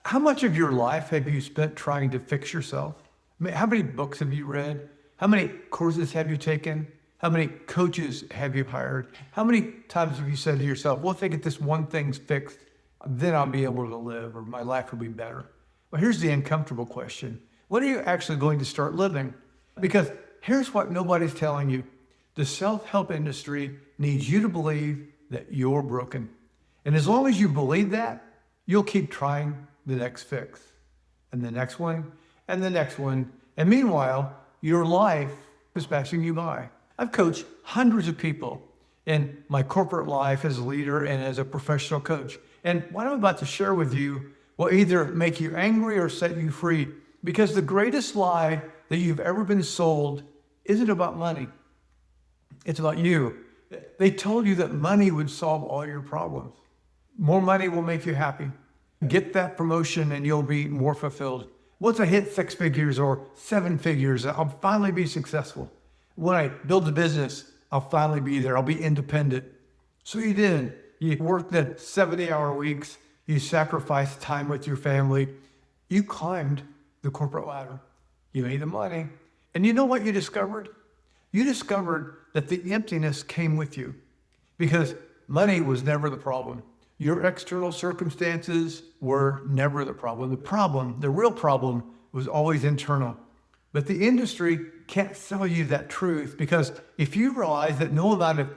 How much of your life have you spent trying to fix yourself? I mean, how many books have you read? How many courses have you taken? How many coaches have you hired? How many times have you said to yourself, well, if I get this one thing fixed, then I'll be able to live or my life will be better? Well, here's the uncomfortable question. When are you actually going to start living? Because here's what nobody's telling you. The self-help industry needs you to believe that you're broken. And as long as you believe that, you'll keep trying the next fix and the next one and the next one. And meanwhile, your life is passing you by. I've coached hundreds of people in my corporate life as a leader and as a professional coach. And what I'm about to share with you will either make you angry or set you free, because the greatest lie that you've ever been sold isn't about money. It's about you. They told you that money would solve all your problems. More money will make you happy. Get that promotion and you'll be more fulfilled. Once I hit 6 figures or 7 figures, I'll finally be successful. When I build a business, I'll finally be there. I'll be independent. So you did. You worked the 70-hour weeks. You sacrificed time with your family. You climbed the corporate ladder. You made the money. And you know what you discovered? You discovered that the emptiness came with you, because money was never the problem. Your external circumstances were never the problem. The real problem was always internal. But the industry can't sell you that truth, because if you realize that no amount of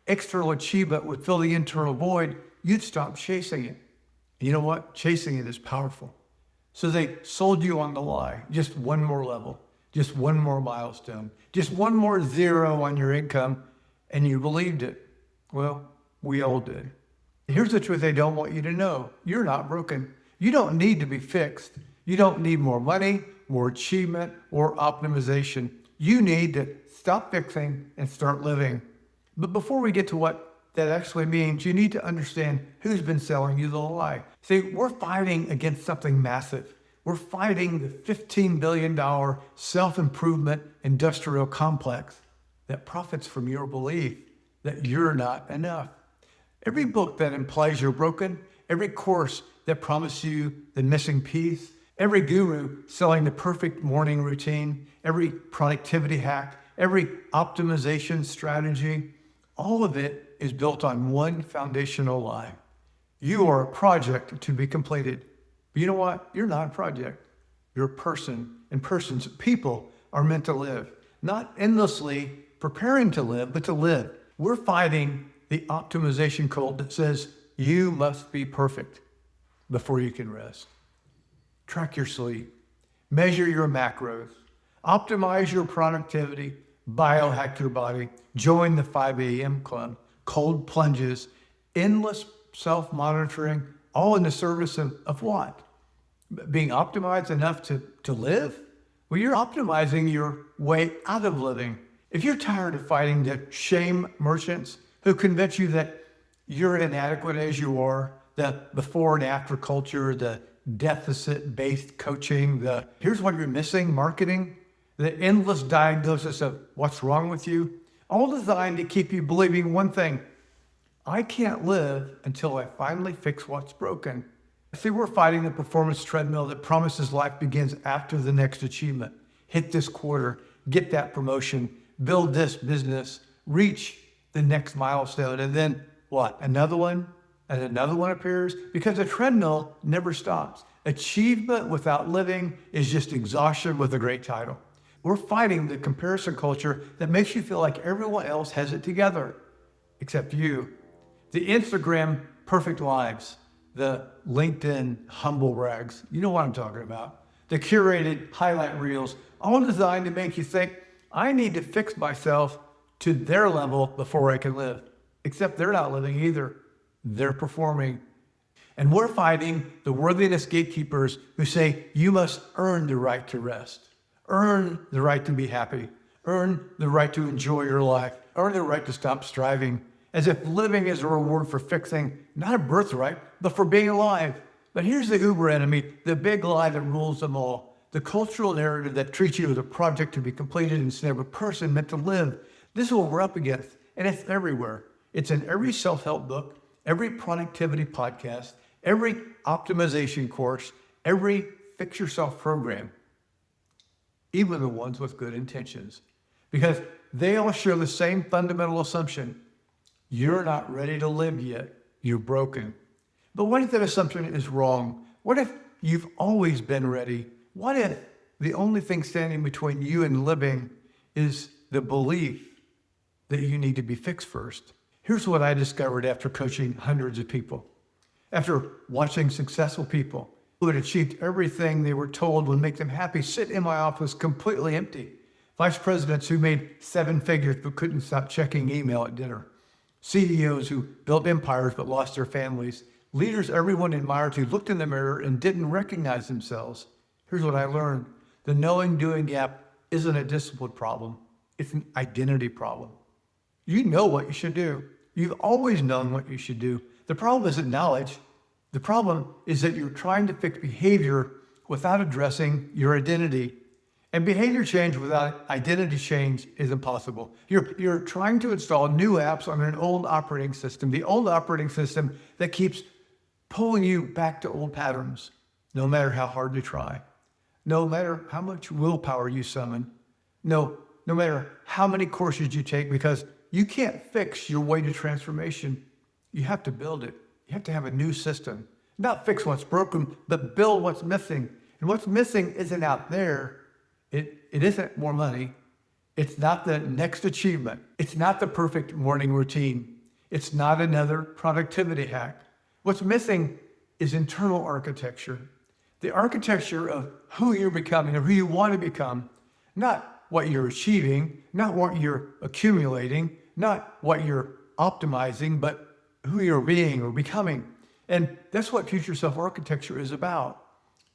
external achievement would fill the internal void, you'd stop chasing it. You know what? Chasing it is powerful. So they sold you on the lie. Just one more level, just one more milestone, just one more zero on your income, and you believed it. Well, we all did. Here's the truth they don't want you to know. You're not broken. You don't need to be fixed. You don't need more money, more achievement, or optimization. You need to stop fixing and start living. But before we get to what that actually means, you need to understand who's been selling you the lie. See, we're fighting against something massive. We're fighting the $15 billion self-improvement industrial complex that profits from your belief that you're not enough. Every book that implies you're broken, every course that promises you the missing piece, every guru selling the perfect morning routine, every productivity hack, every optimization strategy, all of it is built on one foundational lie. You are a project to be completed. But you know what? You're not a project. You're a person, and people are meant to live. Not endlessly preparing to live, but to live. We're fighting the optimization cult that says you must be perfect before you can rest. Track your sleep, measure your macros, optimize your productivity, biohack your body, join the 5 a.m. club, cold plunges, endless self-monitoring, all in the service of what? Being optimized enough to live? Well, you're optimizing your way out of living. If you're tired of fighting the shame merchants who convince you that you're inadequate as you are, the before and after culture, the deficit-based coaching, here's what you're missing marketing, the endless diagnosis of what's wrong with you, all designed to keep you believing one thing: I can't live until I finally fix what's broken. See, we're fighting the performance treadmill that promises life begins after the next achievement. Hit this quarter, get that promotion, build this business, reach the next milestone, and then what? Another one? And another one appears? Because the treadmill never stops. Achievement without living is just exhaustion with a great title. We're fighting the comparison culture that makes you feel like everyone else has it together, except you. The Instagram perfect lives, the LinkedIn humble brags, you know what I'm talking about. The curated highlight reels, all designed to make you think, I need to fix myself to their level before I can live. Except they're not living either. They're performing. And we're fighting the worthiness gatekeepers who say you must earn the right to rest, earn the right to be happy, earn the right to enjoy your life, earn the right to stop striving, as if living is a reward for fixing, not a birthright, but for being alive. But here's the uber enemy, the big lie that rules them all, the cultural narrative that treats you as a project to be completed instead of a person meant to live. This is what we're up against, and it's everywhere. It's in every self-help book, every productivity podcast, every optimization course, every Fix Yourself program, even the ones with good intentions, because they all share the same fundamental assumption. You're not ready to live yet. You're broken. But what if that assumption is wrong? What if you've always been ready? What if the only thing standing between you and living is the belief that you need to be fixed first? Here's what I discovered after coaching hundreds of people. After watching successful people who had achieved everything they were told would make them happy sit in my office completely empty. Vice presidents who made 7 figures but couldn't stop checking email at dinner. CEOs who built empires but lost their families. Leaders everyone admired who looked in the mirror and didn't recognize themselves. Here's what I learned. The knowing-doing gap isn't a discipline problem. It's an identity problem. You know what you should do. You've always known what you should do. The problem isn't knowledge. The problem is that you're trying to fix behavior without addressing your identity. And behavior change without identity change is impossible. You're trying to install new apps on an old operating system, the old operating system that keeps pulling you back to old patterns, no matter how hard you try, no matter how much willpower you summon, no matter how many courses you take, because you can't fix your way to transformation. You have to build it. You have to have a new system. Not fix what's broken, but build what's missing. And what's missing isn't out there. It isn't more money. It's not the next achievement. It's not the perfect morning routine. It's not another productivity hack. What's missing is internal architecture. The architecture of who you're becoming or who you want to become, not what you're achieving, not what you're accumulating, not what you're optimizing, but who you're being or becoming. And that's what future self-architecture is about.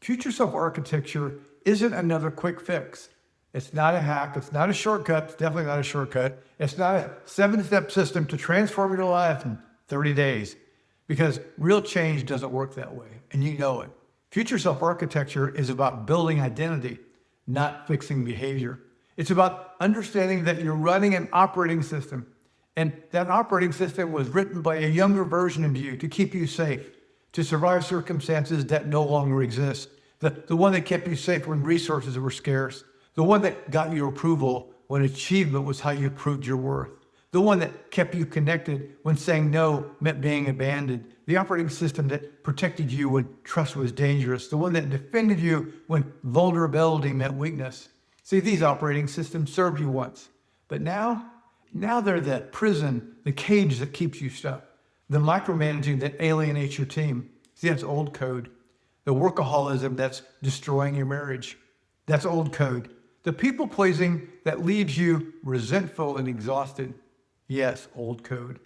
Future self-architecture isn't another quick fix. It's not a hack. It's not a shortcut. It's definitely not a shortcut. It's not a 7-step system to transform your life in 30 days, because real change doesn't work that way, and you know it. Future self-architecture is about building identity, not fixing behavior. It's about understanding that you're running an operating system, and that operating system was written by a younger version of you to keep you safe, to survive circumstances that no longer exist. The one that kept you safe when resources were scarce. The one that got your approval when achievement was how you proved your worth. The one that kept you connected when saying no meant being abandoned. The operating system that protected you when trust was dangerous. The one that defended you when vulnerability meant weakness. See, these operating systems served you once, but now they're the prison, the cage that keeps you stuck. The micromanaging that alienates your team. See, that's old code. The workaholism that's destroying your marriage. That's old code. The people-pleasing that leaves you resentful and exhausted. Yes, old code.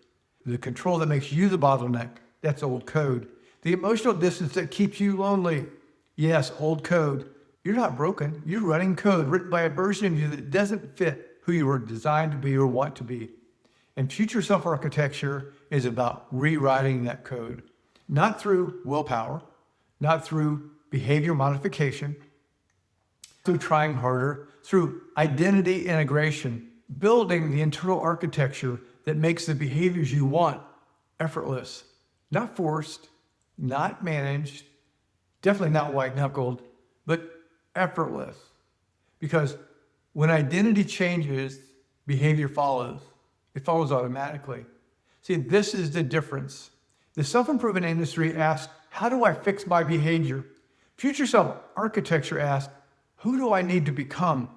The control that makes you the bottleneck. That's old code. The emotional distance that keeps you lonely. Yes, old code. You're not broken. You're running code written by a version of you that doesn't fit who you were designed to be or want to be. And future self-architecture is about rewriting that code. Not through willpower, not through behavior modification, through trying harder, through identity integration, building the internal architecture that makes the behaviors you want effortless, not forced, not managed, definitely not white-knuckled, but effortless. Because when identity changes, behavior follows. It follows automatically. See, this is the difference. The self-improvement industry asks, how do I fix my behavior? Future self-architecture asks, who do I need to become?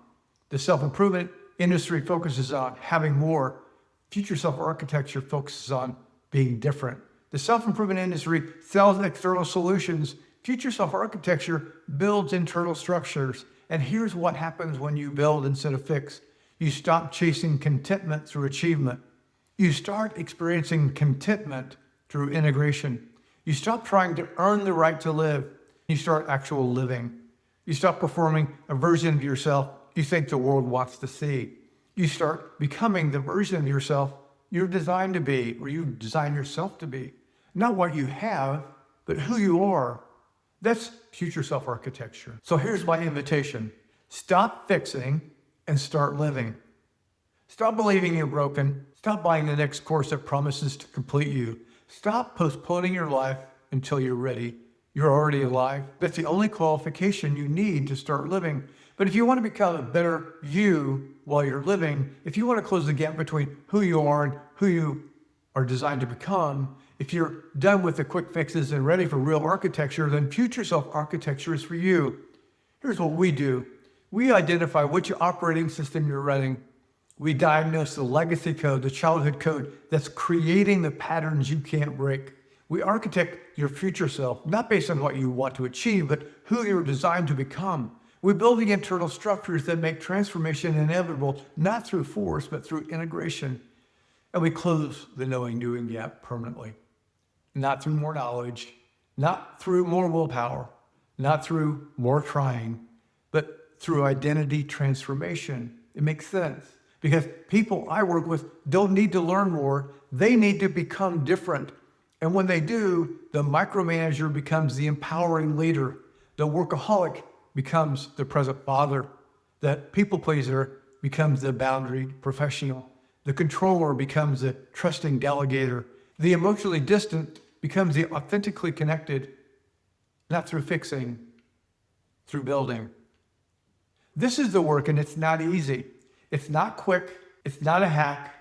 The self-improvement industry focuses on having more. Future self-architecture focuses on being different. The self-improvement industry sells external solutions. Future self-architecture builds internal structures. And here's what happens when you build instead of fix. You stop chasing contentment through achievement. You start experiencing contentment through integration. You stop trying to earn the right to live. You start actual living. You stop performing a version of yourself you think the world wants to see. You start becoming the version of yourself you're designed to be, or you design yourself to be. Not what you have, but who you are. That's future self-architecture. So here's my invitation. Stop fixing and start living. Stop believing you're broken. Stop buying the next course that promises to complete you. Stop postponing your life until you're ready. you're already alive. That's the only qualification you need to start living. But if you want to become a better you while you're living, if you want to close the gap between who you are and who you are designed to become, if you're done with the quick fixes and ready for real architecture, then future self architecture is for you. Here's what we do. We identify which operating system you're running. We diagnose the legacy code, the childhood code that's creating the patterns you can't break. We architect your future self, not based on what you want to achieve, but who you're designed to become. We build the internal structures that make transformation inevitable, not through force, but through integration. And we close the knowing-doing gap permanently. Not through more knowledge, not through more willpower, not through more trying, but through identity transformation. It makes sense because people I work with don't need to learn more. They need to become different. And when they do, the micromanager becomes the empowering leader. The workaholic becomes the present father. The people pleaser becomes the boundary professional. The controller becomes the trusting delegator. The emotionally distant becomes the authentically connected, not through fixing, through building. This is the work, and it's not easy. It's not quick. It's not a hack,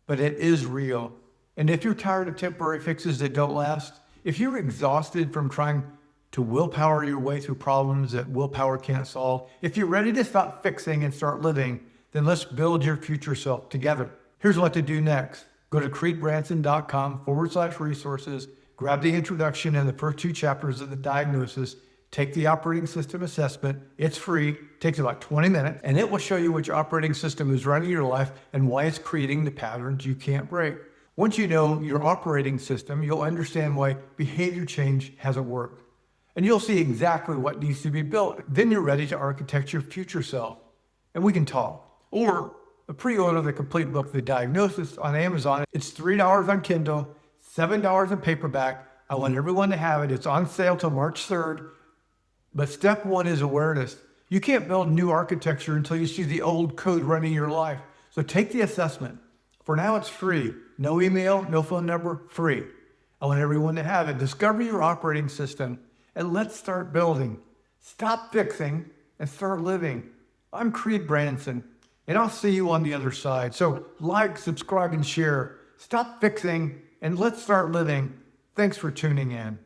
but it is real. And if you're tired of temporary fixes that don't last, if you're exhausted from trying to willpower your way through problems that willpower can't solve, if you're ready to stop fixing and start living, then let's build your future self together. Here's what to do next. Go to creedbranson.com/resources, grab the introduction and the first 2 chapters of the diagnosis, take the operating system assessment. It's free, takes about 20 minutes, and it will show you which operating system is running your life and why it's creating the patterns you can't break. Once you know your operating system, you'll understand why behavior change hasn't worked. And you'll see exactly what needs to be built. Then you're ready to architect your future self. And we can talk. Or pre-order the complete book, The Diagnosis, on Amazon. It's $3 on Kindle, $7 in paperback. I want everyone to have it. It's on sale till March 3rd. But step 1 is awareness. You can't build new architecture until you see the old code running your life. So take the assessment. For now, it's free. No email, no phone number, free. I want everyone to have it. Discover your operating system and let's start building. Stop fixing and start living. I'm Creed Branson, and I'll see you on the other side. So like, subscribe, and share. Stop fixing and let's start living. Thanks for tuning in.